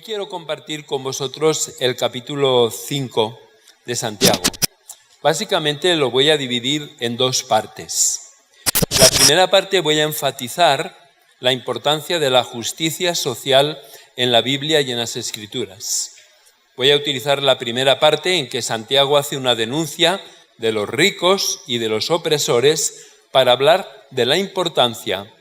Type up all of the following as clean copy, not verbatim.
quiero compartir con vosotros el capítulo 5 de Santiago. Básicamente lo voy a dividir en dos partes. La primera parte voy a enfatizar la importancia de la justicia social en la Biblia y en las Escrituras. Voy a utilizar la primera parte en que Santiago hace una denuncia de los ricos y de los opresores para hablar de la importancia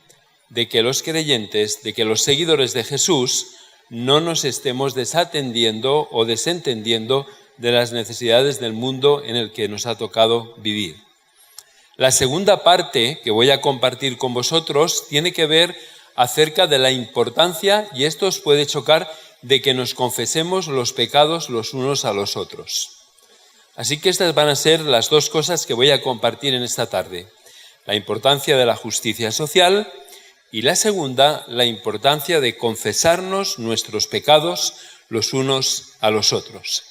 de que los creyentes, de que los seguidores de Jesús no nos estemos desatendiendo o desentendiendo de las necesidades del mundo en el que nos ha tocado vivir. La segunda parte que voy a compartir con vosotros tiene que ver acerca de la importancia, y esto os puede chocar, de que nos confesemos los pecados los unos a los otros. Así que estas van a ser las dos cosas que voy a compartir en esta tarde. La importancia de la justicia social y la segunda, la importancia de confesarnos nuestros pecados los unos a los otros.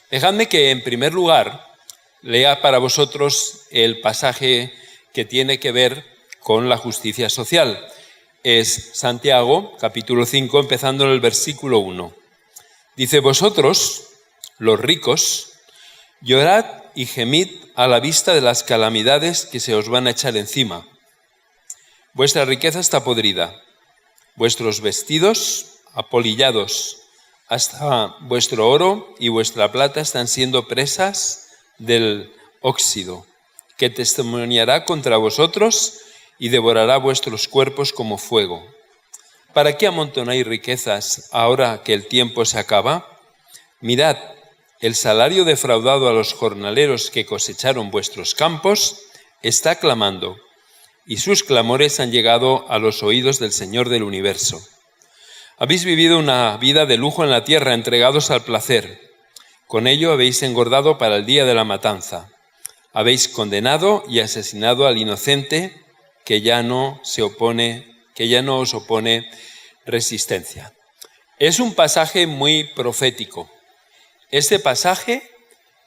Dejadme que en primer lugar lea para vosotros el pasaje que tiene que ver con la justicia social. Es Santiago, capítulo 5, empezando en el versículo 1. Dice: vosotros, los ricos, llorad y gemid a la vista de las calamidades que se os van a echar encima. Vuestra riqueza está podrida, vuestros vestidos apolillados, hasta vuestro oro y vuestra plata están siendo presas del óxido, que testimoniará contra vosotros y devorará vuestros cuerpos como fuego. ¿Para qué amontonáis riquezas ahora que el tiempo se acaba? Mirad, el salario defraudado a los jornaleros que cosecharon vuestros campos está clamando, y sus clamores han llegado a los oídos del Señor del universo. Habéis vivido una vida de lujo en la tierra, entregados al placer. Con ello habéis engordado para el día de la matanza. Habéis condenado y asesinado al inocente, que ya no os opone resistencia. Es un pasaje muy profético. Este pasaje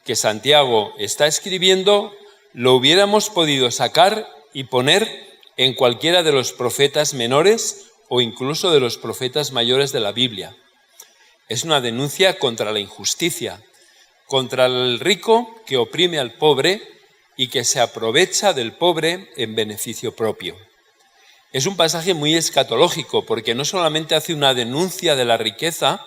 que Santiago está escribiendo lo hubiéramos podido sacar y poner en cualquiera de los profetas menores o incluso de los profetas mayores de la Biblia. Es una denuncia contra la injusticia, contra el rico que oprime al pobre y que se aprovecha del pobre en beneficio propio. Es un pasaje muy escatológico porque no solamente hace una denuncia de la riqueza,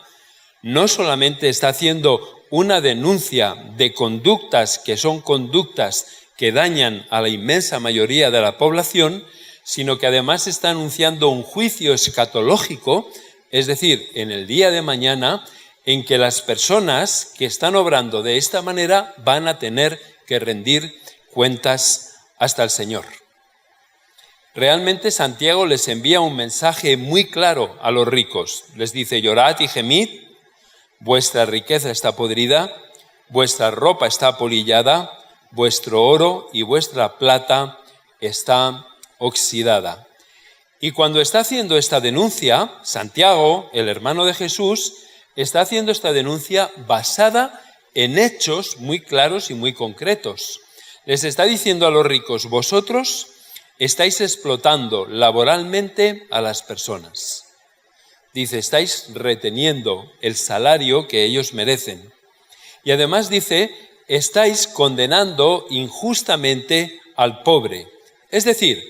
no solamente está haciendo una denuncia de conductas que son conductas que dañan a la inmensa mayoría de la población, sino que además está anunciando un juicio escatológico, es decir, en el día de mañana, en que las personas que están obrando de esta manera van a tener que rendir cuentas hasta el Señor. Realmente Santiago les envía un mensaje muy claro a los ricos. Les dice: llorad y gemid, vuestra riqueza está podrida, vuestra ropa está apolillada, vuestro oro y vuestra plata está oxidada. Y cuando está haciendo esta denuncia, Santiago, el hermano de Jesús, está haciendo esta denuncia basada en hechos muy claros y muy concretos. Les está diciendo a los ricos: vosotros estáis explotando laboralmente a las personas. Dice, estáis reteniendo el salario que ellos merecen. Y además dice, estáis condenando injustamente al pobre. Es decir,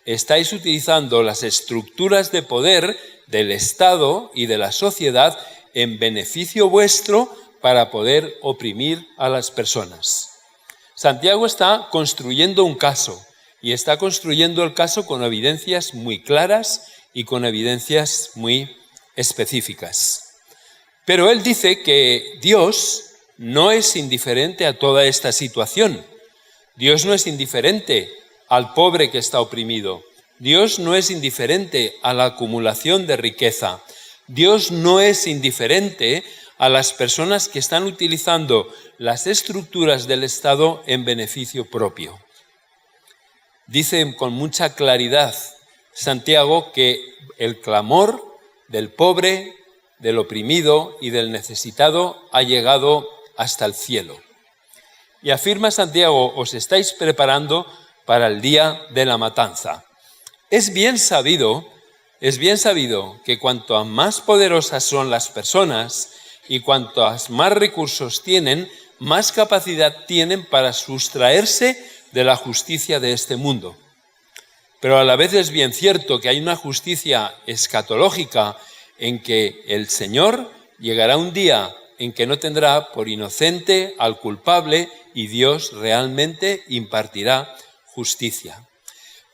estáis utilizando las estructuras de poder del Estado y de la sociedad en beneficio vuestro para poder oprimir a las personas. Santiago está construyendo un caso, y está construyendo el caso con evidencias muy claras y con evidencias muy específicas. Pero él dice que Dios no es indiferente a toda esta situación. Dios no es indiferente al pobre que está oprimido. Dios no es indiferente a la acumulación de riqueza. Dios no es indiferente a las personas que están utilizando las estructuras del Estado en beneficio propio. Dice con mucha claridad Santiago que el clamor del pobre, del oprimido y del necesitado ha llegado hasta el cielo. Y afirma Santiago: os estáis preparando para el día de la matanza. Es bien sabido Es bien sabido que cuanto más poderosas son las personas y cuantos más recursos tienen, más capacidad tienen para sustraerse de la justicia de este mundo. Pero a la vez es bien cierto que hay una justicia escatológica en que el Señor llegará un día en que no tendrá por inocente al culpable y Dios realmente impartirá justicia.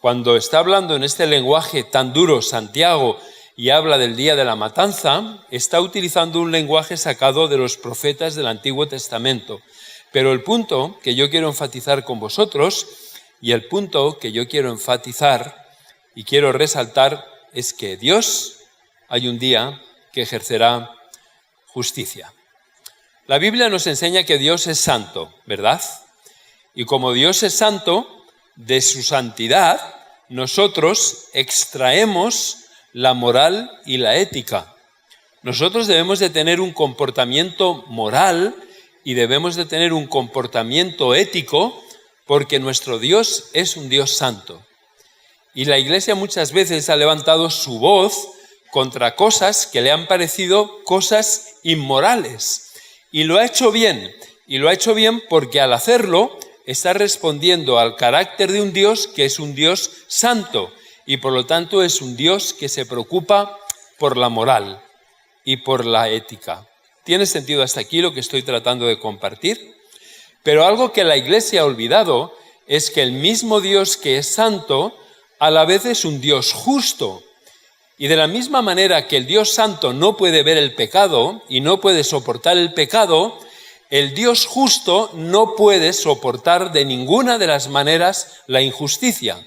Cuando está hablando en este lenguaje tan duro Santiago y habla del día de la matanza, está utilizando un lenguaje sacado de los profetas del Antiguo Testamento. Pero el punto que yo quiero enfatizar con vosotros y el punto que yo quiero enfatizar y quiero resaltar es que Dios hay un día que ejercerá justicia. La Biblia nos enseña que Dios es santo, ¿verdad? Y como Dios es santo, de su santidad nosotros extraemos la moral y la ética. Nosotros debemos de tener un comportamiento moral y debemos de tener un comportamiento ético porque nuestro Dios es un Dios santo. Y la Iglesia muchas veces ha levantado su voz contra cosas que le han parecido cosas inmorales. Y lo ha hecho bien. Y lo ha hecho bien porque al hacerlo está respondiendo al carácter de un Dios que es un Dios santo. Y por lo tanto es un Dios que se preocupa por la moral y por la ética. ¿Tiene sentido hasta aquí lo que estoy tratando de compartir? Pero algo que la Iglesia ha olvidado es que el mismo Dios que es santo a la vez es un Dios justo. Y de la misma manera que el Dios santo no puede ver el pecado y no puede soportar el pecado, el Dios justo no puede soportar de ninguna de las maneras la injusticia.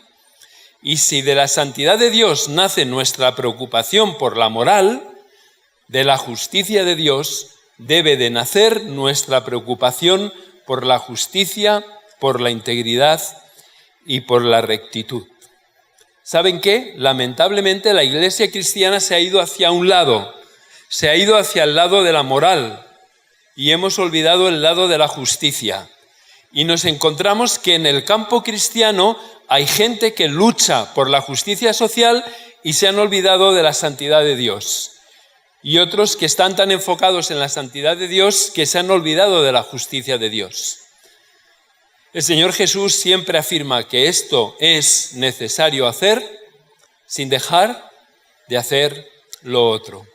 Y si de la santidad de Dios nace nuestra preocupación por la moral, de la justicia de Dios debe de nacer nuestra preocupación por la justicia, por la integridad y por la rectitud. ¿Saben qué? Lamentablemente la Iglesia cristiana se ha ido hacia un lado, se ha ido hacia el lado de la moral y hemos olvidado el lado de la justicia. Y nos encontramos que en el campo cristiano hay gente que lucha por la justicia social y se han olvidado de la santidad de Dios. Y otros que están tan enfocados en la santidad de Dios que se han olvidado de la justicia de Dios. El Señor Jesús siempre afirma que esto es necesario hacer sin dejar de hacer lo otro.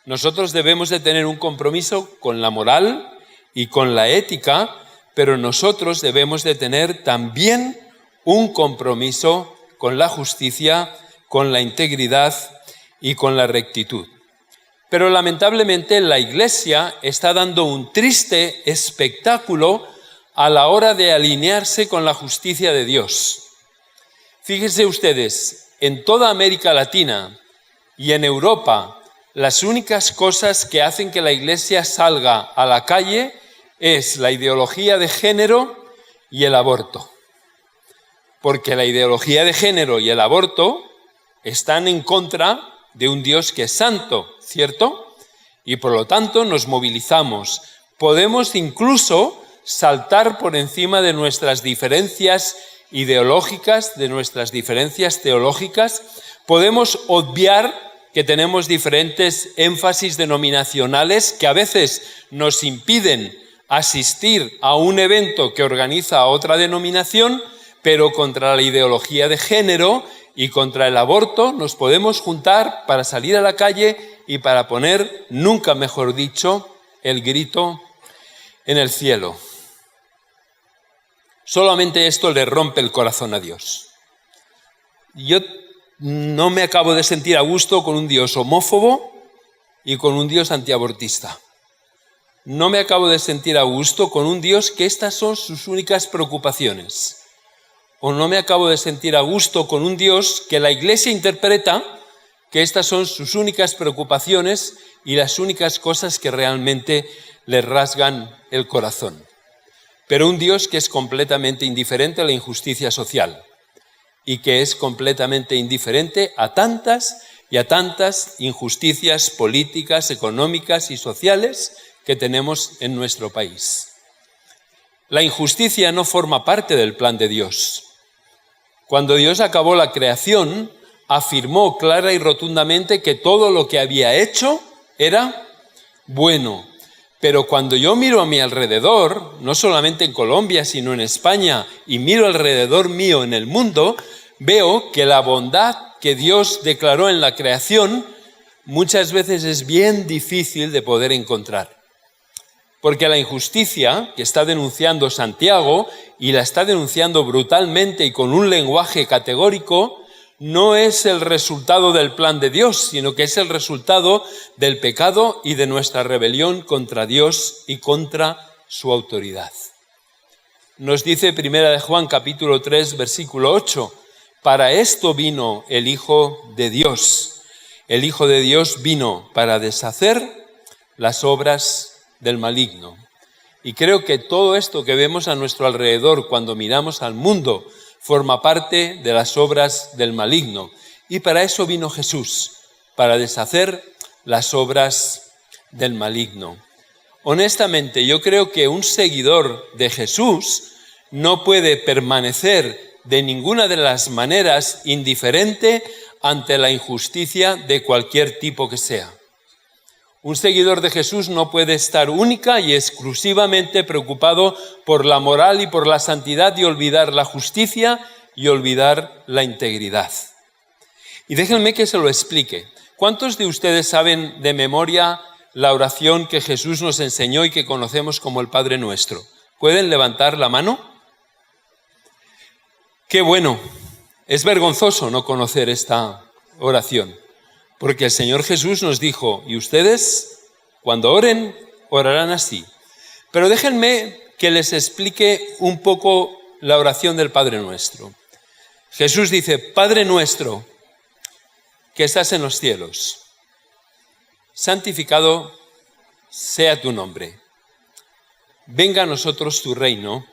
Nosotros debemos de tener un compromiso con la moral y con la ética, pero nosotros debemos de tener también un compromiso con la justicia, con la integridad y con la rectitud. Pero lamentablemente la Iglesia está dando un triste espectáculo a la hora de alinearse con la justicia de Dios. Fíjense ustedes, en toda América Latina y en Europa, las únicas cosas que hacen que la Iglesia salga a la calle es la ideología de género y el aborto. Porque la ideología de género y el aborto están en contra de un Dios que es santo, ¿cierto? Y por lo tanto nos movilizamos. Podemos incluso saltar por encima de nuestras diferencias ideológicas, de nuestras diferencias teológicas. Podemos obviar que tenemos diferentes énfasis denominacionales que a veces nos impiden asistir a un evento que organiza otra denominación, pero contra la ideología de género y contra el aborto nos podemos juntar para salir a la calle y para poner, nunca mejor dicho, el grito en el cielo. Solamente esto le rompe el corazón a Dios. Yo no me acabo de sentir a gusto con un Dios homófobo y con un Dios antiabortista. No me acabo de sentir a gusto con un Dios que estas son sus únicas preocupaciones. O no me acabo de sentir a gusto con un Dios que la Iglesia interpreta que estas son sus únicas preocupaciones y las únicas cosas que realmente le rasgan el corazón. Pero un Dios que es completamente indiferente a la injusticia social y que es completamente indiferente a tantas y a tantas injusticias políticas, económicas y sociales que tenemos en nuestro país. La injusticia no forma parte del plan de Dios. Cuando Dios acabó la creación, afirmó clara y rotundamente que todo lo que había hecho era bueno. Pero cuando yo miro a mi alrededor, no solamente en Colombia, sino en España, y miro alrededor mío en el mundo, veo que la bondad que Dios declaró en la creación muchas veces es bien difícil de poder encontrar. Porque la injusticia que está denunciando Santiago, y la está denunciando brutalmente y con un lenguaje categórico, no es el resultado del plan de Dios, sino que es el resultado del pecado y de nuestra rebelión contra Dios y contra su autoridad. Nos dice 1 Juan capítulo 3, versículo 8, para esto vino el Hijo de Dios. El Hijo de Dios vino para deshacer las obras del maligno. Y creo que todo esto que vemos a nuestro alrededor cuando miramos al mundo forma parte de las obras del maligno. Y para eso vino Jesús, para deshacer las obras del maligno. Honestamente, yo creo que un seguidor de Jesús no puede permanecer de ninguna de las maneras indiferente ante la injusticia de cualquier tipo que sea. Un seguidor de Jesús no puede estar única y exclusivamente preocupado por la moral y por la santidad y olvidar la justicia y olvidar la integridad. Y déjenme que se lo explique. ¿Cuántos de ustedes saben de memoria la oración que Jesús nos enseñó y que conocemos como el Padre Nuestro? ¿Pueden levantar la mano? ¡Qué bueno! Es vergonzoso no conocer esta oración. Porque el Señor Jesús nos dijo, y ustedes, cuando oren, orarán así. Pero déjenme que les explique un poco la oración del Padre Nuestro. Jesús dice, Padre Nuestro, que estás en los cielos, santificado sea tu nombre. Venga a nosotros tu reino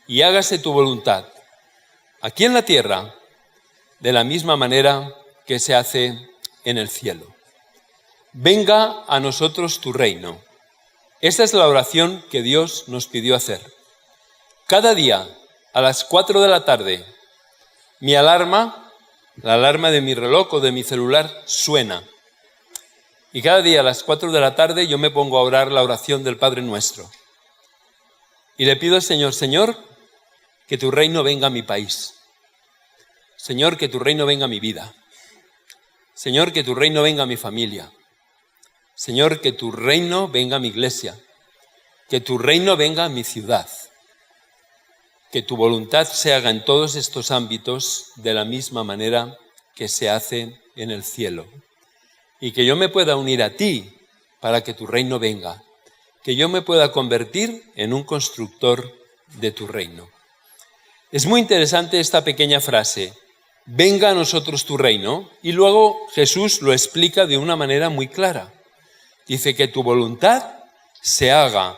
y hágase tu voluntad, aquí en la tierra, de la misma manera que se hace en el cielo. Venga a nosotros tu reino. Esta es la oración que Dios nos pidió hacer. Cada día, a las 4 de la tarde, mi alarma, la alarma de mi reloj o de mi celular, suena. Y cada día a las 4 de la tarde yo me pongo a orar la oración del Padre Nuestro. Y le pido al Señor, Señor, que tu reino venga a mi país. Señor, que tu reino venga a mi vida. Señor, que tu reino venga a mi familia. Señor, que tu reino venga a mi iglesia. Que tu reino venga a mi ciudad. Que tu voluntad se haga en todos estos ámbitos de la misma manera que se hace en el cielo. Y que yo me pueda unir a ti para que tu reino venga. Que yo me pueda convertir en un constructor de tu reino. Es muy interesante esta pequeña frase. Venga a nosotros tu reino, y luego Jesús lo explica de una manera muy clara. Dice que tu voluntad se haga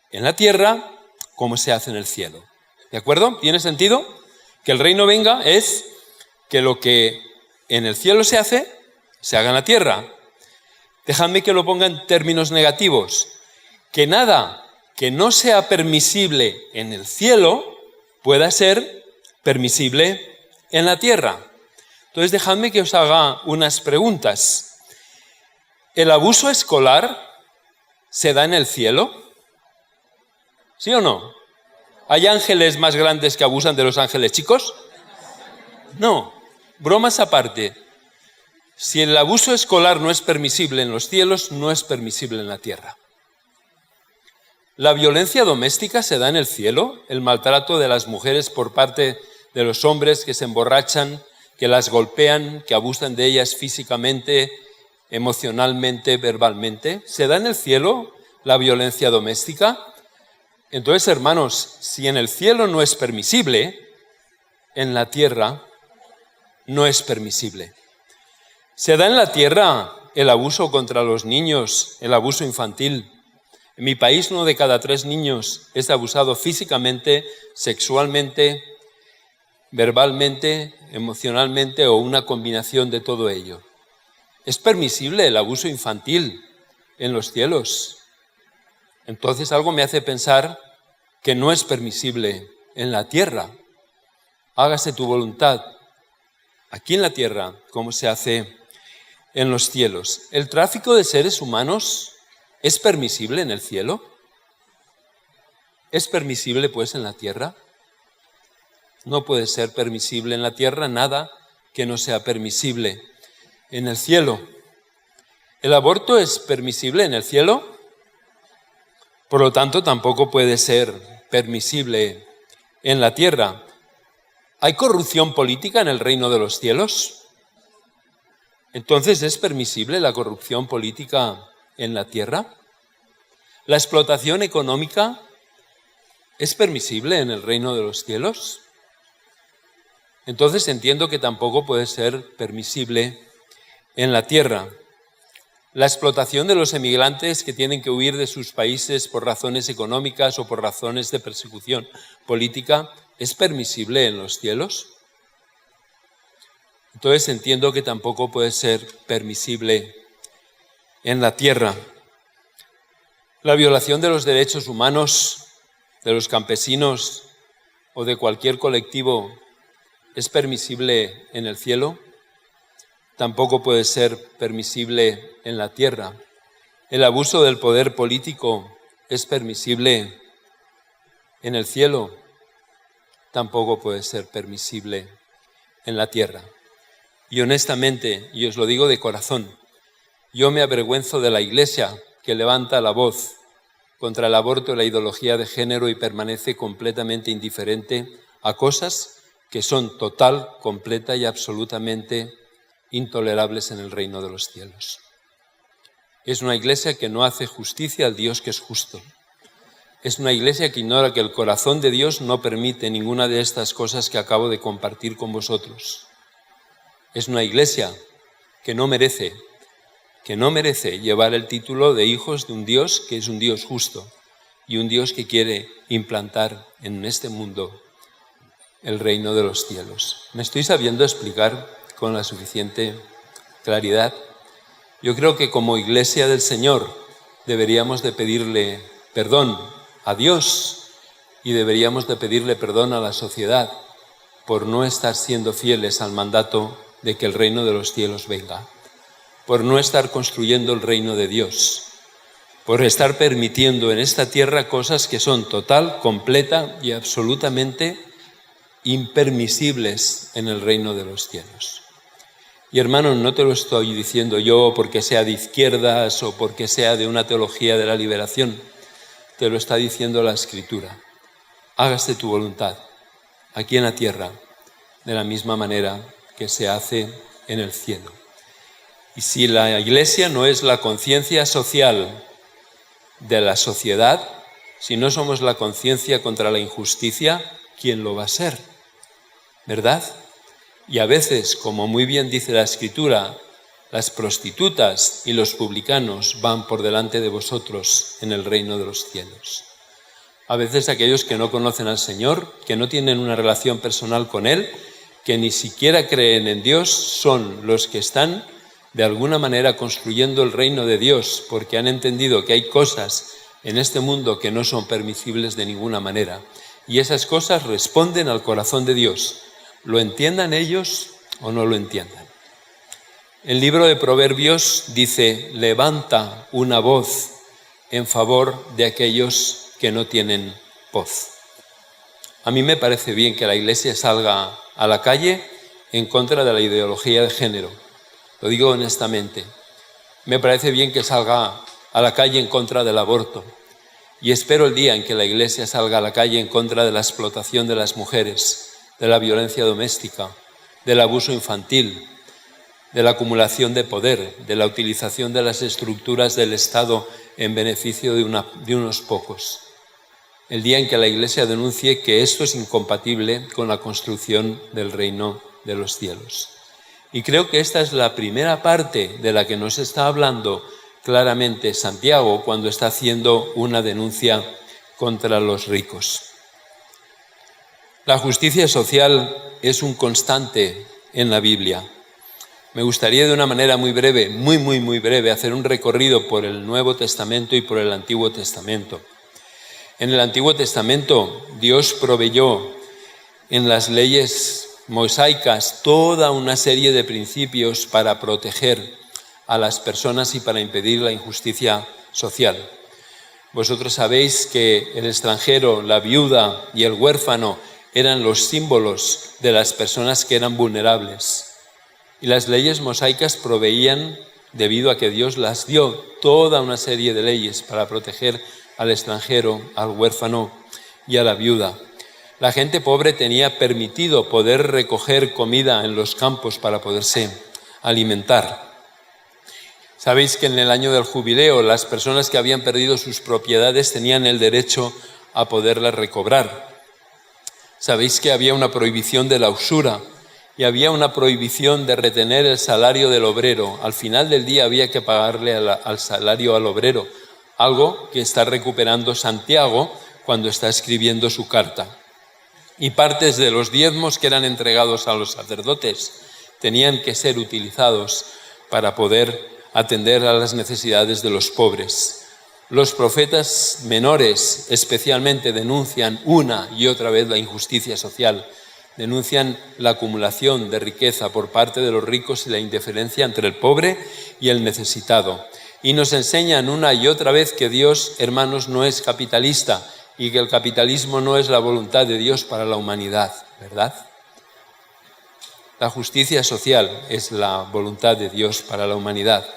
en la tierra como se hace en el cielo. ¿De acuerdo? ¿Tiene sentido? Que el reino venga es que lo que en el cielo se haga en la tierra. Dejadme que lo ponga en términos negativos. Que nada que no sea permisible en el cielo pueda ser permisible en la tierra. Entonces, dejadme que os haga unas preguntas. ¿El abuso escolar se da en el cielo? ¿Sí o no? ¿Hay ángeles más grandes que abusan de los ángeles chicos? No. Bromas aparte. Si el abuso escolar no es permisible en los cielos, no es permisible en la tierra. ¿La violencia doméstica se da en el cielo? ¿El maltrato de las mujeres por parte de los hombres que se emborrachan, que las golpean, que abusan de ellas físicamente, emocionalmente, verbalmente? ¿Se da en el cielo la violencia doméstica? Entonces, hermanos, si en el cielo no es permisible, en la tierra no es permisible. ¿Se da en la tierra el abuso contra los niños, el abuso infantil? En mi país, 1 de cada 3 niños es abusado físicamente, sexualmente, verbalmente, emocionalmente o una combinación de todo ello. ¿Es permisible el abuso infantil en los cielos? Entonces algo me hace pensar que no es permisible en la tierra. Hágase tu voluntad. aquí en la tierra como se hace en los cielos. ¿El tráfico de seres humanos es permisible en el cielo? ¿Es permisible pues en la tierra? No puede ser permisible en la tierra nada que no sea permisible en el cielo. ¿El aborto es permisible en el cielo? Por lo tanto, tampoco puede ser permisible en la tierra. ¿Hay corrupción política en el reino de los cielos? Entonces, ¿es permisible la corrupción política en la tierra? ¿La explotación económica es permisible en el reino de los cielos? Entonces entiendo que tampoco puede ser permisible en la tierra. La explotación de los emigrantes que tienen que huir de sus países por razones económicas o por razones de persecución política, ¿es permisible en los cielos? Entonces entiendo que tampoco puede ser permisible en la tierra. La violación de los derechos humanos de los campesinos o de cualquier colectivo es permisible en el cielo, tampoco puede ser permisible en la tierra. El abuso del poder político es permisible en el cielo, tampoco puede ser permisible en la tierra. Y honestamente, y os lo digo de corazón, yo me avergüenzo de la Iglesia que levanta la voz contra el aborto y la ideología de género y permanece completamente indiferente a cosas que son total, completa y absolutamente intolerables en el reino de los cielos. Es una iglesia que no hace justicia al Dios que es justo. Es una iglesia que ignora que el corazón de Dios no permite ninguna de estas cosas que acabo de compartir con vosotros. Es una iglesia que no merece llevar el título de hijos de un Dios que es un Dios justo y un Dios que quiere implantar en este mundo el reino de los cielos. ¿Me estoy sabiendo explicar con la suficiente claridad? Yo creo que como iglesia del Señor deberíamos de pedirle perdón a Dios y deberíamos de pedirle perdón a la sociedad por no estar siendo fieles al mandato de que el reino de los cielos venga, por no estar construyendo el reino de Dios, por estar permitiendo en esta tierra cosas que son total, completa y absolutamente impermisibles en el reino de los cielos. Y hermanos, no te lo estoy diciendo yo porque sea de izquierdas o porque sea de una teología de la liberación, te lo está diciendo la Escritura. Hágase tu voluntad aquí en la tierra de la misma manera que se hace en el cielo. Y si la Iglesia no es la conciencia social de la sociedad, si no somos la conciencia contra la injusticia, ¿quién lo va a ser? ¿Verdad? Y a veces, como muy bien dice la Escritura, las prostitutas y los publicanos van por delante de vosotros en el reino de los cielos. A veces aquellos que no conocen al Señor, que no tienen una relación personal con Él, que ni siquiera creen en Dios, son los que están de alguna manera construyendo el reino de Dios, porque han entendido que hay cosas en este mundo que no son permisibles de ninguna manera. Y esas cosas responden al corazón de Dios, lo entiendan ellos o no lo entiendan. El libro de Proverbios dice: levanta una voz en favor de aquellos que no tienen voz. A mí me parece bien que la Iglesia salga a la calle en contra de la ideología de género. Lo digo honestamente. Me parece bien que salga a la calle en contra del aborto. Y espero el día en que la Iglesia salga a la calle en contra de la explotación de las mujeres, de la violencia doméstica, del abuso infantil, de la acumulación de poder, de la utilización de las estructuras del Estado en beneficio de unos pocos. El día en que la Iglesia denuncie que esto es incompatible con la construcción del reino de los cielos. Y creo que esta es la primera parte de la que nos está hablando claramente Santiago cuando está haciendo una denuncia contra los ricos. La justicia social es un constante en la Biblia. Me gustaría de una manera muy breve, muy breve, hacer un recorrido por el Nuevo Testamento y por el Antiguo Testamento. En el Antiguo Testamento, Dios proveyó en las leyes mosaicas, toda una serie de principios para proteger a las personas y para impedir la injusticia social. Vosotros sabéis que el extranjero, la viuda y el huérfano eran los símbolos de las personas que eran vulnerables. Y las leyes mosaicas proveían, debido a que Dios las dio, toda una serie de leyes para proteger al extranjero, al huérfano y a la viuda. La gente pobre tenía permitido poder recoger comida en los campos para poderse alimentar. Sabéis que en el año del jubileo las personas que habían perdido sus propiedades tenían el derecho a poderlas recobrar. Sabéis que había una prohibición de la usura y había una prohibición de retener el salario del obrero. Al final del día había que pagarle al salario al obrero, algo que está recuperando Santiago cuando está escribiendo su carta. Y partes de los diezmos que eran entregados a los sacerdotes tenían que ser utilizados para poder atender a las necesidades de los pobres. Los profetas menores especialmente denuncian una y otra vez la injusticia social, denuncian la acumulación de riqueza por parte de los ricos y la indiferencia entre el pobre y el necesitado. Y nos enseñan una y otra vez que Dios, hermanos, no es capitalista y que el capitalismo no es la voluntad de Dios para la humanidad, ¿verdad? La justicia social es la voluntad de Dios para la humanidad.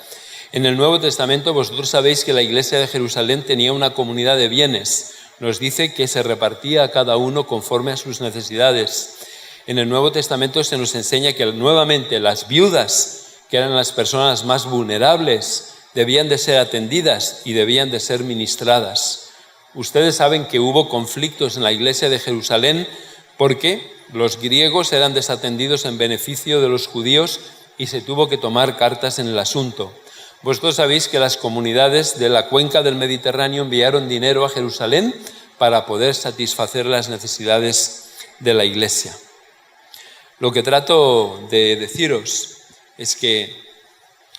En el Nuevo Testamento vosotros sabéis que la iglesia de Jerusalén tenía una comunidad de bienes. Nos dice que se repartía a cada uno conforme a sus necesidades. En el Nuevo Testamento se nos enseña que nuevamente las viudas, que eran las personas más vulnerables, debían de ser atendidas y debían de ser ministradas. Ustedes saben que hubo conflictos en la iglesia de Jerusalén porque los griegos eran desatendidos en beneficio de los judíos y se tuvo que tomar cartas en el asunto. Vosotros sabéis que las comunidades de la cuenca del Mediterráneo enviaron dinero a Jerusalén para poder satisfacer las necesidades de la iglesia. Lo que trato de deciros es que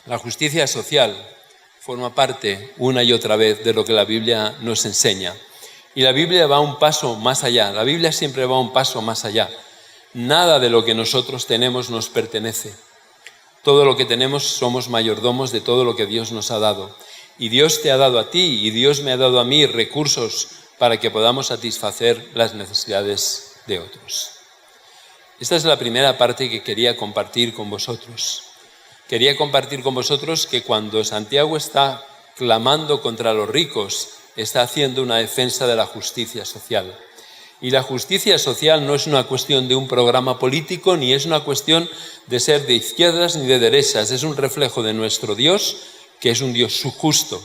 la justicia social forma parte una y otra vez de lo que la Biblia nos enseña. Y la Biblia va un paso más allá. La Biblia siempre va un paso más allá. Nada de lo que nosotros tenemos nos pertenece. Todo lo que tenemos somos mayordomos de todo lo que Dios nos ha dado. Y Dios te ha dado a ti y Dios me ha dado a mí recursos para que podamos satisfacer las necesidades de otros. Esta es la primera parte que quería compartir con vosotros. Quería compartir con vosotros que cuando Santiago está clamando contra los ricos, está haciendo una defensa de la justicia social. Y la justicia social no es una cuestión de un programa político, ni es una cuestión de ser de izquierdas ni de derechas. Es un reflejo de nuestro Dios, que es un Dios justo.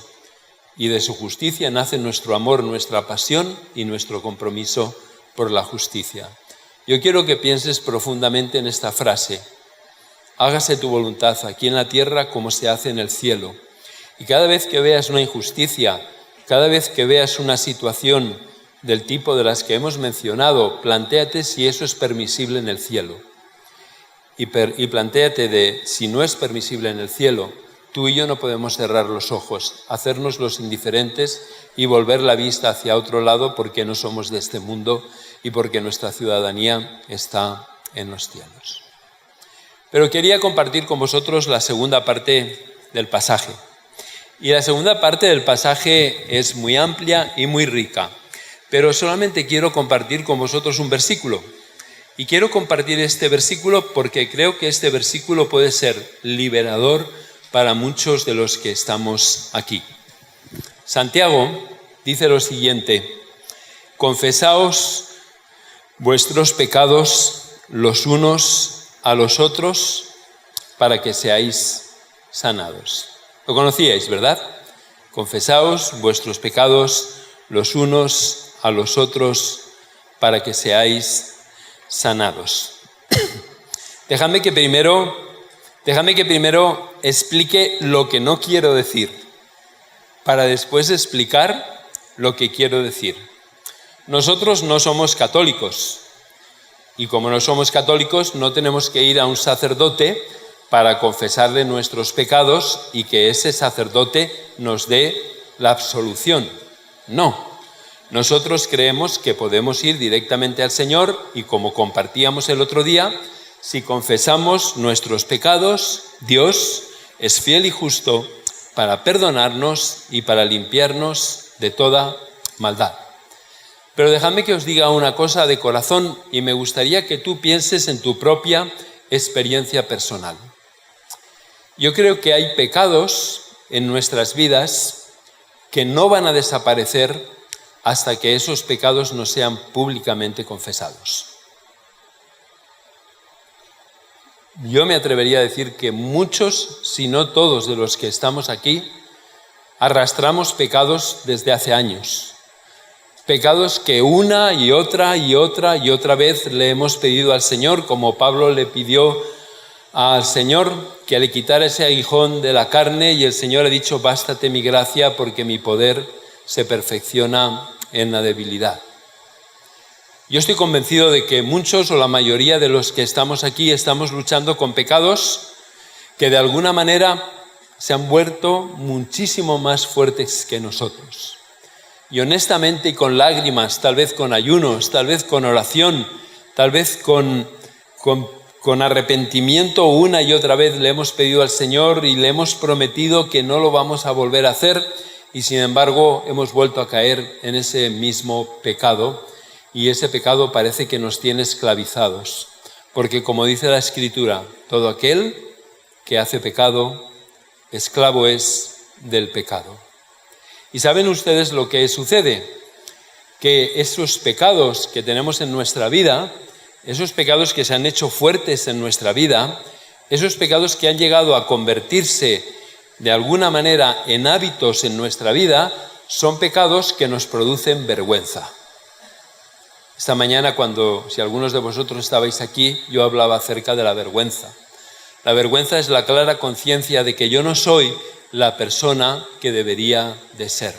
Y de su justicia nace nuestro amor, nuestra pasión y nuestro compromiso por la justicia. Yo quiero que pienses profundamente en esta frase. Hágase tu voluntad aquí en la tierra como se hace en el cielo. Y cada vez que veas una injusticia, cada vez que veas una situación del tipo de las que hemos mencionado, plantéate si eso es permisible en el cielo. Y plantéate de si no es permisible en el cielo, tú y yo no podemos cerrar los ojos, hacernos los indiferentes y volver la vista hacia otro lado porque no somos de este mundo y porque nuestra ciudadanía está en los cielos. Pero quería compartir con vosotros la segunda parte del pasaje. Y la segunda parte del pasaje es muy amplia y muy rica. Pero solamente quiero compartir con vosotros un versículo. Y quiero compartir este versículo porque creo que este versículo puede ser liberador para muchos de los que estamos aquí. Santiago dice lo siguiente: confesaos vuestros pecados los unos a los otros para que seáis sanados. Lo conocíais, ¿verdad? Confesaos vuestros pecados los unos a los otros para que seáis sanados. Déjame que primero explique lo que no quiero decir, para después explicar lo que quiero decir. Nosotros no somos católicos, y como no somos católicos, no tenemos que ir a un sacerdote para confesarle nuestros pecados y que ese sacerdote nos dé la absolución. No. Nosotros creemos que podemos ir directamente al Señor y, como compartíamos el otro día, Si confesamos nuestros pecados, Dios es fiel y justo para perdonarnos y para limpiarnos de toda maldad. Pero dejadme que os diga una cosa de corazón y me gustaría que tú pienses en tu propia experiencia personal. Yo creo que hay pecados en nuestras vidas que no van a desaparecer hasta que esos pecados no sean públicamente confesados. Yo me atrevería a decir que muchos, si no todos de los que estamos aquí, arrastramos pecados desde hace años. Pecados que una y otra vez le hemos pedido al Señor, como Pablo le pidió al Señor que le quitara ese aguijón de la carne, y el Señor ha dicho: bástate mi gracia porque mi poder se perfecciona en la debilidad. Yo estoy convencido de que muchos o la mayoría de los que estamos aquí estamos luchando con pecados que de alguna manera se han vuelto muchísimo más fuertes que nosotros. Y honestamente y con lágrimas, tal vez con ayunos, tal vez con oración, tal vez con arrepentimiento una y otra vez le hemos pedido al Señor y le hemos prometido que no lo vamos a volver a hacer, y sin embargo hemos vuelto a caer en ese mismo pecado, y ese pecado parece que nos tiene esclavizados, porque como dice la Escritura, todo aquel que hace pecado, esclavo es del pecado. ¿Y saben ustedes lo que sucede? Que esos pecados que tenemos en nuestra vida, esos pecados que se han hecho fuertes en nuestra vida, esos pecados que han llegado a convertirse de alguna manera en hábitos en nuestra vida, son pecados que nos producen vergüenza. Esta mañana, si algunos de vosotros estabais aquí, yo hablaba acerca de la vergüenza. La vergüenza es la clara conciencia de que yo no soy la persona que debería de ser.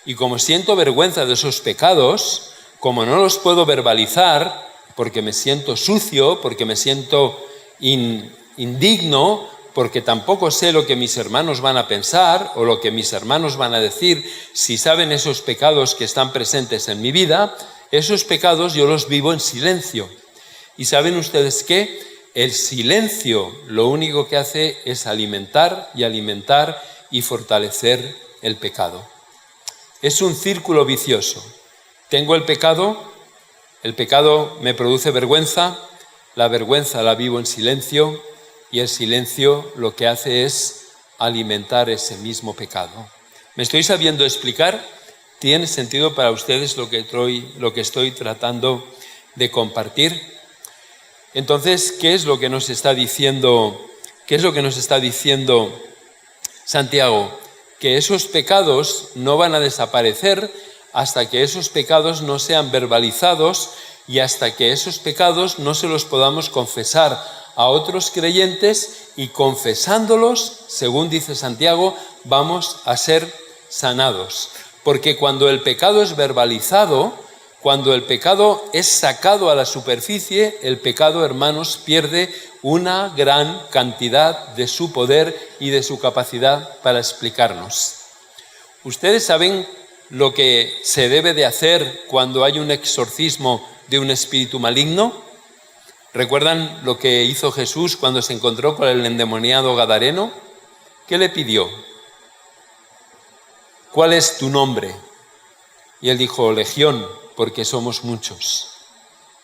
Y como siento vergüenza de esos pecados, como no los puedo verbalizar, porque me siento sucio, porque me siento indigno, porque tampoco sé lo que mis hermanos van a pensar o lo que mis hermanos van a decir, si saben esos pecados que están presentes en mi vida, esos pecados yo los vivo en silencio. ¿Y saben ustedes qué? El silencio lo único que hace es alimentar y fortalecer el pecado. Es un círculo vicioso. Tengo el pecado me produce vergüenza, la vergüenza la vivo en silencio, y el silencio lo que hace es alimentar ese mismo pecado. ¿Me estoy sabiendo explicar? ¿Tiene sentido para ustedes lo que estoy tratando de compartir? Entonces, ¿qué es lo que nos está diciendo Santiago? Que esos pecados no van a desaparecer hasta que esos pecados no sean verbalizados y hasta que esos pecados no se los podamos confesar a otros creyentes, y confesándolos, según dice Santiago, vamos a ser sanados. Porque cuando el pecado es verbalizado, cuando el pecado es sacado a la superficie, el pecado, hermanos, pierde una gran cantidad de su poder y de su capacidad para explicarnos. ¿Ustedes saben lo que se debe de hacer cuando hay un exorcismo de un espíritu maligno? ¿Recuerdan lo que hizo Jesús cuando se encontró con el endemoniado gadareno? ¿Qué le pidió? ¿Cuál es tu nombre? Y él dijo: Legión, porque somos muchos.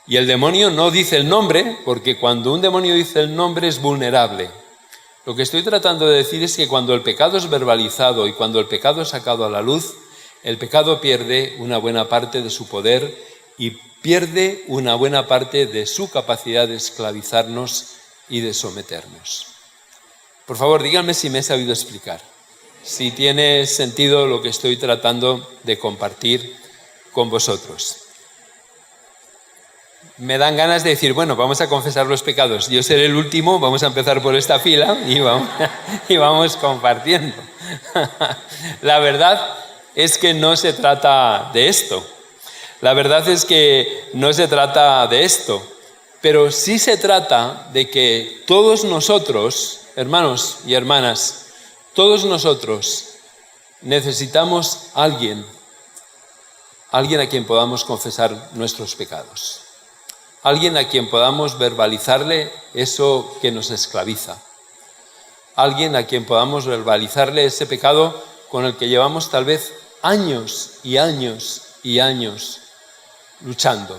Y el demonio no dice el nombre, porque cuando un demonio dice el nombre es vulnerable. Lo que estoy tratando de decir es que cuando el pecado es verbalizado y cuando el pecado es sacado a la luz, el pecado pierde una buena parte de su poder y pierde una buena parte de su capacidad de esclavizarnos y de someternos. Por favor, díganme si me he sabido explicar, si tiene sentido lo que estoy tratando de compartir con vosotros. Me dan ganas de decir, bueno, vamos a confesar los pecados. Yo seré el último, vamos a empezar por esta fila y vamos compartiendo. La verdad es que no se trata de esto. La verdad es que no se trata de esto, pero sí se trata de que todos nosotros, hermanos y hermanas, todos nosotros necesitamos a alguien a quien podamos confesar nuestros pecados. alguien a quien podamos verbalizarle eso que nos esclaviza, alguien a quien podamos verbalizarle ese pecado con el que llevamos tal vez años y años y años luchando.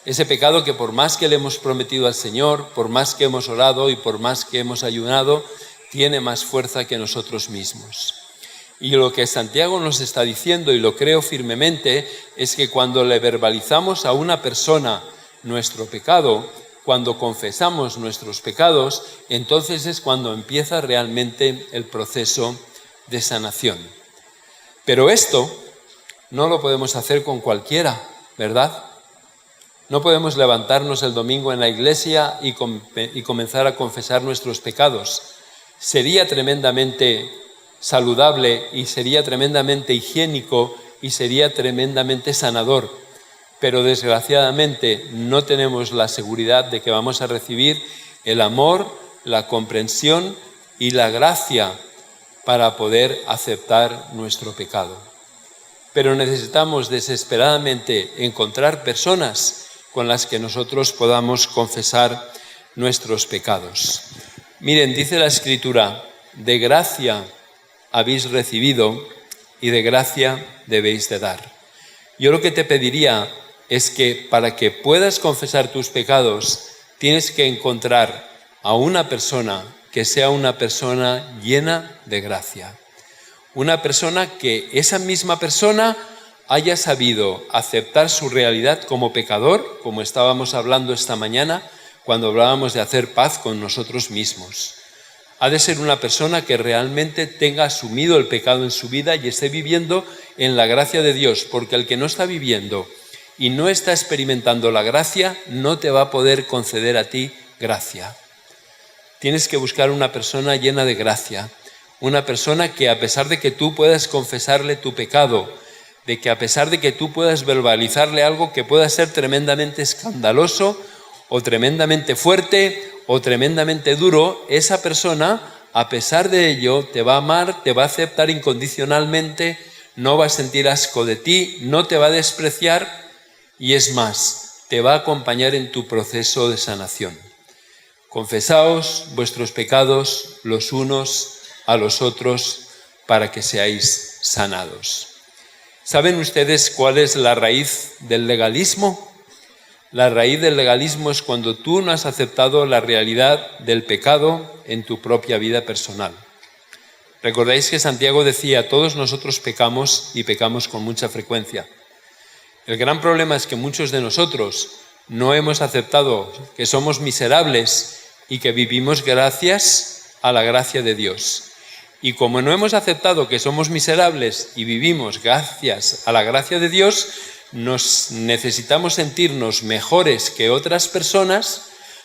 Ese pecado que por más que le hemos prometido al Señor, por más que hemos orado y por más que hemos ayunado, tiene más fuerza que nosotros mismos. Y lo que Santiago nos está diciendo, y lo creo firmemente, es que cuando le verbalizamos a una persona nuestro pecado, cuando confesamos nuestros pecados, entonces es cuando empieza realmente el proceso de sanación. Pero esto no lo podemos hacer con cualquiera, ¿verdad? No podemos levantarnos el domingo en la iglesia y comenzar a confesar nuestros pecados. Sería tremendamente saludable y sería tremendamente higiénico y sería tremendamente sanador. Pero desgraciadamente no tenemos la seguridad de que vamos a recibir el amor, la comprensión y la gracia para poder aceptar nuestro pecado. Pero necesitamos desesperadamente encontrar personas con las que nosotros podamos confesar nuestros pecados. Miren, dice la Escritura, de gracia habéis recibido y de gracia debéis de dar. Yo lo que te pediría es que para que puedas confesar tus pecados, tienes que encontrar a una persona que sea una persona llena de gracia. Una persona que esa misma persona haya sabido aceptar su realidad como pecador, como estábamos hablando esta mañana, cuando hablábamos de hacer paz con nosotros mismos. Ha de ser una persona que realmente tenga asumido el pecado en su vida y esté viviendo en la gracia de Dios, porque el que no está viviendo y no está experimentando la gracia, no te va a poder conceder a ti gracia. Tienes que buscar una persona llena de gracia, una persona que a pesar de que tú puedas confesarle tu pecado, de que a pesar de que tú puedas verbalizarle algo que pueda ser tremendamente escandaloso o tremendamente fuerte o tremendamente duro, esa persona, a pesar de ello, te va a amar, te va a aceptar incondicionalmente, no va a sentir asco de ti, no te va a despreciar y es más, te va a acompañar en tu proceso de sanación. Confesaos vuestros pecados los unos a los otros para que seáis sanados. ¿Saben ustedes cuál es la raíz del legalismo? La raíz del legalismo es cuando tú no has aceptado la realidad del pecado en tu propia vida personal. Recordáis que Santiago decía, todos nosotros pecamos y pecamos con mucha frecuencia. El gran problema es que muchos de nosotros no hemos aceptado que somos miserables y que vivimos gracias a la gracia de Dios. Y como no hemos aceptado que somos miserables y vivimos gracias a la gracia de Dios, nos necesitamos sentirnos mejores que otras personas,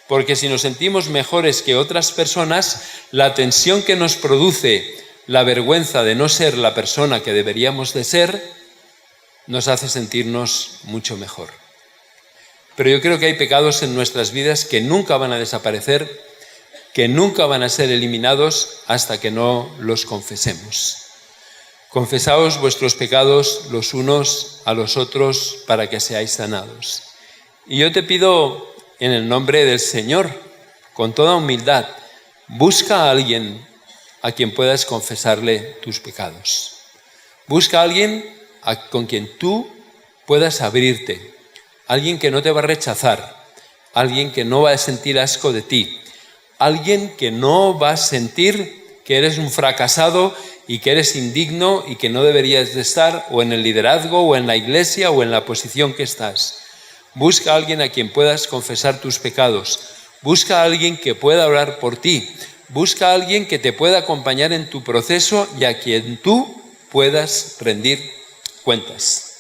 porque si nos sentimos mejores que otras personas, la tensión que nos produce la vergüenza de no ser la persona que deberíamos de ser, nos hace sentirnos mucho mejor. Pero yo creo que hay pecados en nuestras vidas que nunca van a desaparecer, que nunca van a ser eliminados hasta que no los confesemos. Confesaos vuestros pecados los unos a los otros para que seáis sanados. Y yo te pido en el nombre del Señor, con toda humildad, busca a alguien a quien puedas confesarle tus pecados. Busca a alguien con quien tú puedas abrirte, alguien que no te va a rechazar, alguien que no va a sentir asco de ti, alguien que no va a sentir que eres un fracasado y que eres indigno y que no deberías de estar o en el liderazgo o en la iglesia o en la posición que estás. Busca a alguien a quien puedas confesar tus pecados. Busca a alguien que pueda orar por ti. Busca a alguien que te pueda acompañar en tu proceso y a quien tú puedas rendir cuentas.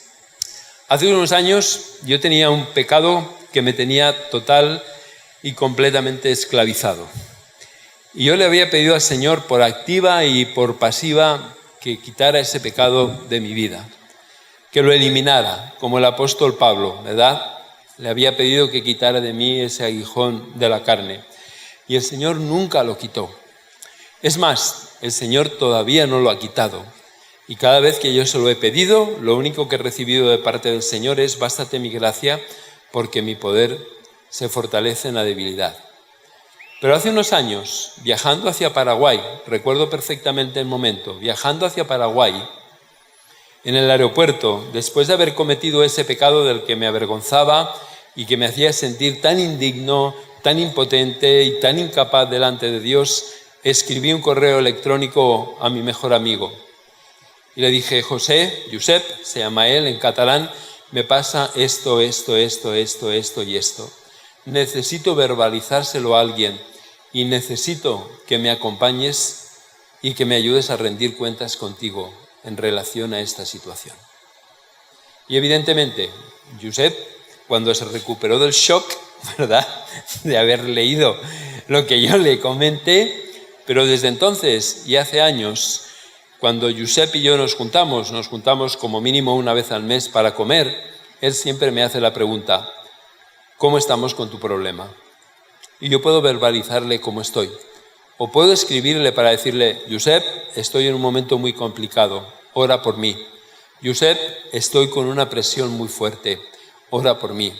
Hace unos años yo tenía un pecado que me tenía total y completamente esclavizado. Y yo le había pedido al Señor por activa y por pasiva que quitara ese pecado de mi vida, que lo eliminara, como el apóstol Pablo, ¿verdad? Le había pedido que quitara de mí ese aguijón de la carne. Y el Señor nunca lo quitó. Es más, el Señor todavía no lo ha quitado. Y cada vez que yo se lo he pedido, lo único que he recibido de parte del Señor es: bástate mi gracia, porque mi poder se fortalece en la debilidad. Pero hace unos años, viajando hacia Paraguay, recuerdo perfectamente el momento, viajando hacia Paraguay, en el aeropuerto, después de haber cometido ese pecado del que me avergonzaba y que me hacía sentir tan indigno, tan impotente y tan incapaz delante de Dios, escribí un correo electrónico a mi mejor amigo. Y le dije: Josep, se llama él en catalán, me pasa esto y esto. Necesito verbalizárselo a alguien y necesito que me acompañes y que me ayudes a rendir cuentas contigo en relación a esta situación. Y evidentemente, Josep, cuando se recuperó del shock, ¿verdad?, de haber leído lo que yo le comenté, pero desde entonces y hace años, cuando Josep y yo nos juntamos como mínimo una vez al mes para comer, él siempre me hace la pregunta: ¿cómo estamos con tu problema? Y yo puedo verbalizarle cómo estoy. O puedo escribirle para decirle: Josep, estoy en un momento muy complicado, ora por mí. Josep, estoy con una presión muy fuerte, ora por mí.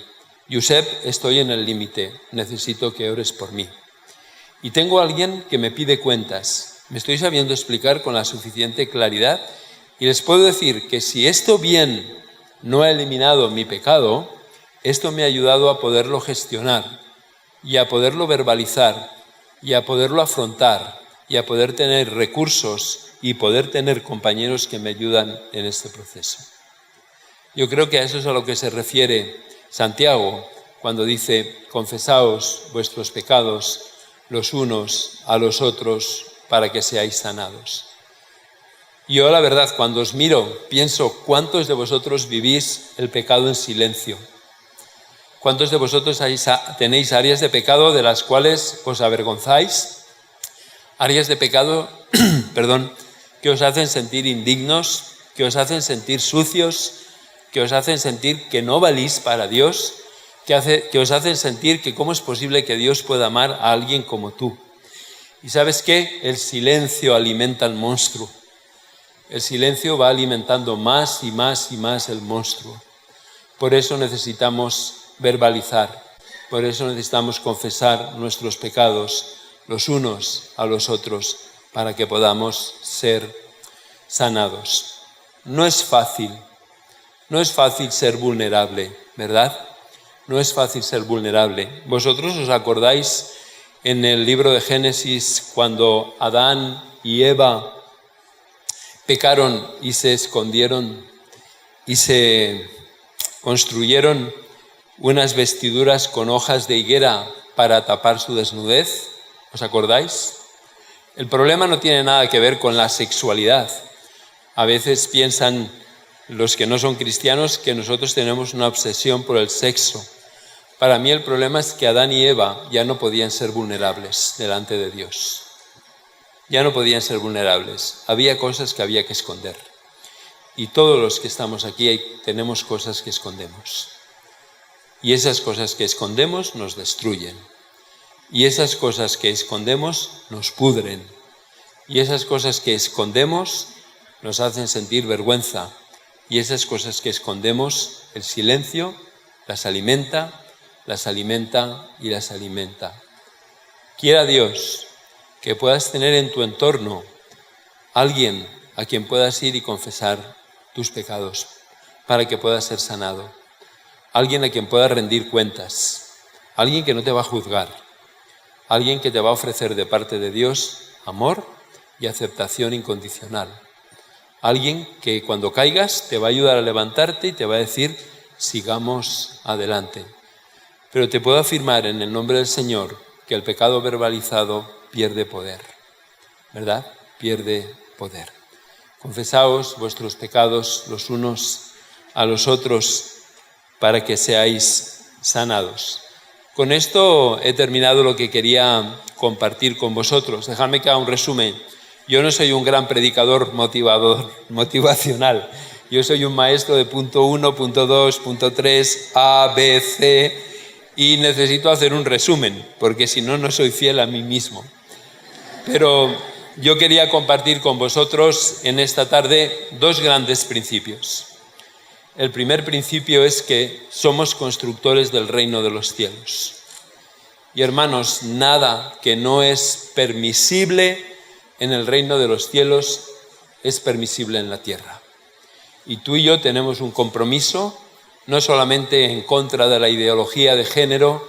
Josep, estoy en el límite, necesito que ores por mí. Y tengo a alguien que me pide cuentas. Me estoy sabiendo explicar con la suficiente claridad y les puedo decir que si esto bien no ha eliminado mi pecado, esto me ha ayudado a poderlo gestionar y a poderlo verbalizar y a poderlo afrontar y a poder tener recursos y poder tener compañeros que me ayudan en este proceso. Yo creo que a eso es a lo que se refiere Santiago cuando dice: confesaos vuestros pecados los unos a los otros para que seáis sanados. Yo, la verdad, cuando os miro, pienso: ¿cuántos de vosotros vivís el pecado en silencio? ¿Cuántos de vosotros tenéis áreas de pecado de las cuales os avergonzáis? Áreas de pecado, que os hacen sentir indignos, que os hacen sentir sucios, que os hacen sentir que no valís para Dios, que os hacen sentir que cómo es posible que Dios pueda amar a alguien como tú. ¿Y sabes qué? El silencio alimenta al monstruo. El silencio va alimentando más y más y más el monstruo. Por eso necesitamos verbalizar, por eso necesitamos confesar nuestros pecados los unos a los otros para que podamos ser sanados. No es fácil ser vulnerable, ¿verdad? No es fácil ser vulnerable. ¿Vosotros os acordáis en el libro de Génesis cuando Adán y Eva pecaron y se escondieron y se construyeron unas vestiduras con hojas de higuera para tapar su desnudez? ¿Os acordáis? El problema no tiene nada que ver con la sexualidad. A veces piensan los que no son cristianos que nosotros tenemos una obsesión por el sexo. Para mí el problema es que Adán y Eva ya no podían ser vulnerables delante de Dios. Ya no podían ser vulnerables. Había cosas que había que esconder. Y todos los que estamos aquí tenemos cosas que escondemos. Y esas cosas que escondemos nos destruyen. Y esas cosas que escondemos nos pudren. Y esas cosas que escondemos nos hacen sentir vergüenza. Y esas cosas que escondemos, el silencio, las alimenta y las alimenta. Quiera Dios que puedas tener en tu entorno alguien a quien puedas ir y confesar tus pecados para que puedas ser sanado. Alguien a quien puedas rendir cuentas. Alguien que no te va a juzgar. Alguien que te va a ofrecer de parte de Dios amor y aceptación incondicional. Alguien que cuando caigas te va a ayudar a levantarte y te va a decir: sigamos adelante. Pero te puedo afirmar en el nombre del Señor que el pecado verbalizado pierde poder, ¿verdad? Pierde poder. Confesaos vuestros pecados los unos a los otros para que seáis sanados. Con esto he terminado lo que quería compartir con vosotros. Dejadme que haga un resumen. Yo no soy un gran predicador motivacional. Yo soy un maestro de punto 1, punto 2, punto 3, A, B, C, y necesito hacer un resumen, porque si no, no soy fiel a mí mismo. Pero yo quería compartir con vosotros en esta tarde dos grandes principios. El primer principio es que somos constructores del reino de los cielos. Y hermanos, nada que no es permisible en el reino de los cielos es permisible en la tierra. Y tú y yo tenemos un compromiso, no solamente en contra de la ideología de género,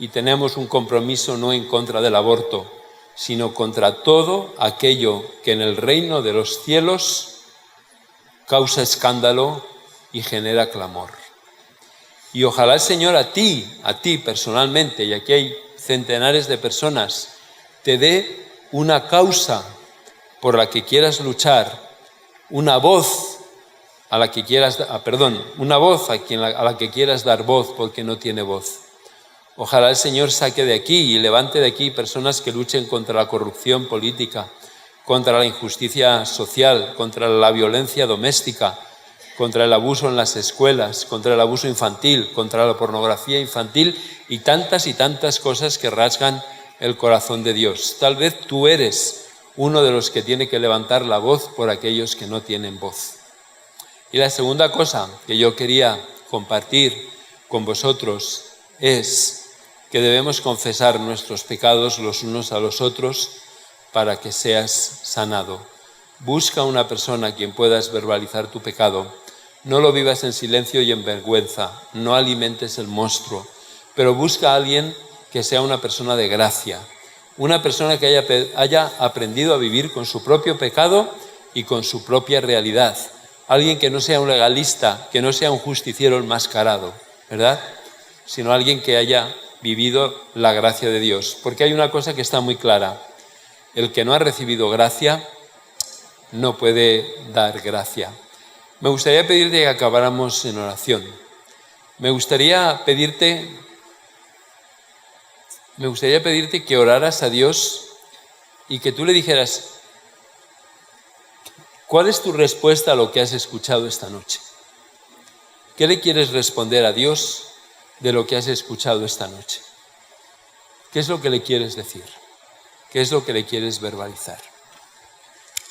y tenemos un compromiso no en contra del aborto, sino contra todo aquello que en el reino de los cielos causa escándalo y genera clamor. Y ojalá el Señor a ti personalmente, y aquí hay centenares de personas, te dé una causa por la que quieras luchar, una voz a la que quieras, una voz a la que quieras dar voz porque no tiene voz. Ojalá el Señor saque de aquí y levante de aquí personas que luchen contra la corrupción política, contra la injusticia social, contra la violencia doméstica, contra el abuso en las escuelas, contra el abuso infantil, contra la pornografía infantil y tantas cosas que rasgan el corazón de Dios. Tal vez tú eres uno de los que tiene que levantar la voz por aquellos que no tienen voz. Y la segunda cosa que yo quería compartir con vosotros es que debemos confesar nuestros pecados los unos a los otros para que seas sanado. Busca una persona a quien puedas verbalizar tu pecado. No lo vivas en silencio y en vergüenza, no alimentes el monstruo, pero busca a alguien que sea una persona de gracia, una persona que haya aprendido a vivir con su propio pecado y con su propia realidad. Alguien que no sea un legalista, que no sea un justiciero enmascarado, ¿verdad? Sino alguien que haya vivido la gracia de Dios. Porque hay una cosa que está muy clara. El que no ha recibido gracia no puede dar gracia. Me gustaría pedirte que acabáramos en oración. Me gustaría pedirte que oraras a Dios y que tú le dijeras, ¿cuál es tu respuesta a lo que has escuchado esta noche? ¿Qué le quieres responder a Dios de lo que has escuchado esta noche? ¿Qué es lo que le quieres decir? ¿Qué es lo que le quieres verbalizar?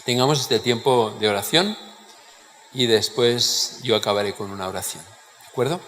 Tengamos este tiempo de oración y después yo acabaré con una oración. ¿De acuerdo?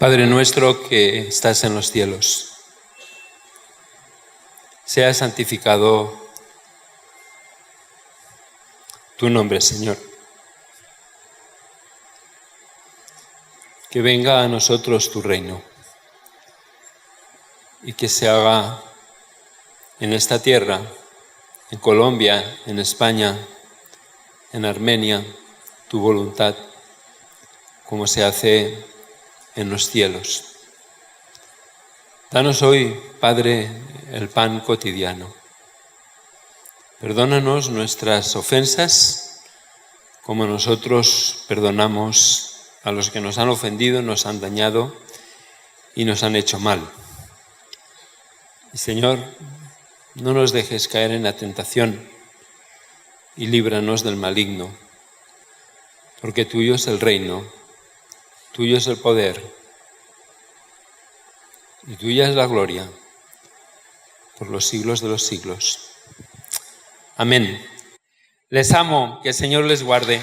Padre nuestro que estás en los cielos, sea santificado tu nombre, Señor. Que venga a nosotros tu reino y que se haga en esta tierra, en Colombia, en España, en Armenia, tu voluntad, como se hace en los cielos. Danos hoy, Padre, el pan cotidiano. Perdónanos nuestras ofensas, como nosotros perdonamos a los que nos han ofendido, nos han dañado y nos han hecho mal. Y Señor, no nos dejes caer en la tentación y líbranos del maligno, porque tuyo es el reino, tuyo es el poder y tuya es la gloria por los siglos de los siglos. Amén. Les amo, que el Señor les guarde.